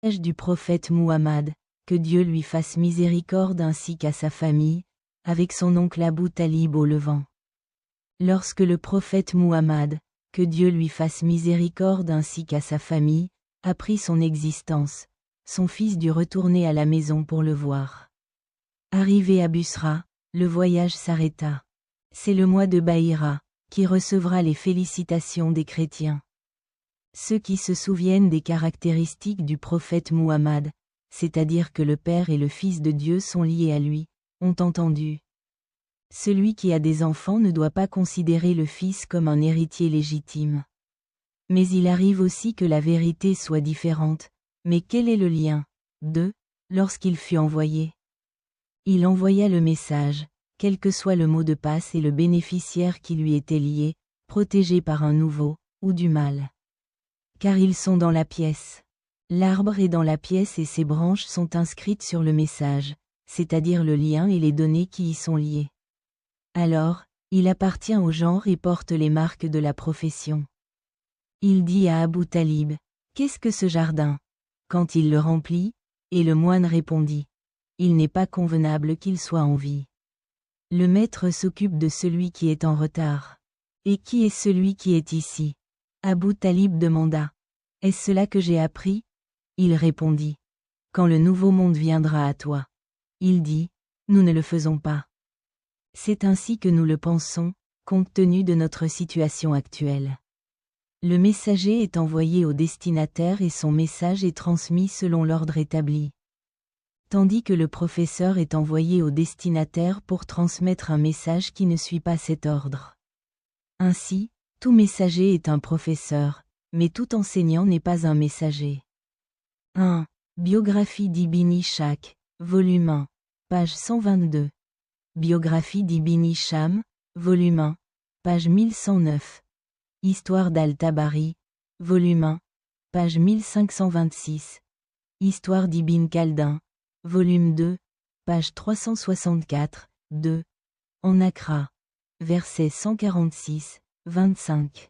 Du prophète Muhammad, que Dieu lui fasse miséricorde ainsi qu'à sa famille, avec son oncle Abu Talib au Levant. Lorsque le prophète Muhammad, que Dieu lui fasse miséricorde ainsi qu'à sa famille, apprit son existence, son fils dut retourner à la maison pour le voir. Arrivé à Busra, le voyage s'arrêta. C'est le mois de Bahira, qui recevra les félicitations des chrétiens. Ceux qui se souviennent des caractéristiques du prophète Muhammad, c'est-à-dire que le Père et le Fils de Dieu sont liés à lui, ont entendu. Celui qui a des enfants ne doit pas considérer le Fils comme un héritier légitime. Mais il arrive aussi que la vérité soit différente. Mais quel est le lien? 2. Lorsqu'il fut envoyé. Il envoya le message, quel que soit le mot de passe et le bénéficiaire qui lui était lié, protégé par un nouveau, ou du mal. Car ils sont dans la pièce. L'arbre est dans la pièce et ses branches sont inscrites sur le message, c'est-à-dire le lien et les données qui y sont liées. Alors, il appartient au genre et porte les marques de la profession. Il dit à Abu Talib, « Qu'est-ce que ce jardin ?» Quand il le remplit, et le moine répondit, « Il n'est pas convenable qu'il soit en vie. » Le maître s'occupe de celui qui est en retard. Et qui est celui qui est ici? Abu Talib demanda, « Est-ce cela que j'ai appris ?» Il répondit, « Quand le nouveau monde viendra à toi. » Il dit, « Nous ne le faisons pas. » C'est ainsi que nous le pensons, compte tenu de notre situation actuelle. Le messager est envoyé au destinataire et son message est transmis selon l'ordre établi. Tandis que le professeur est envoyé au destinataire pour transmettre un message qui ne suit pas cet ordre. Ainsi, tout messager est un professeur, mais tout enseignant n'est pas un messager. 1. Biographie d'Ibn Ishaq, volume 1, page 122. Biographie d'Ibn Hisham, volume 1, page 1109. Histoire d'Al-Tabari, volume 1, page 1526. Histoire d'Ibn Khaldun, volume 2, page 364, 2. En Accra. Verset 146, 25.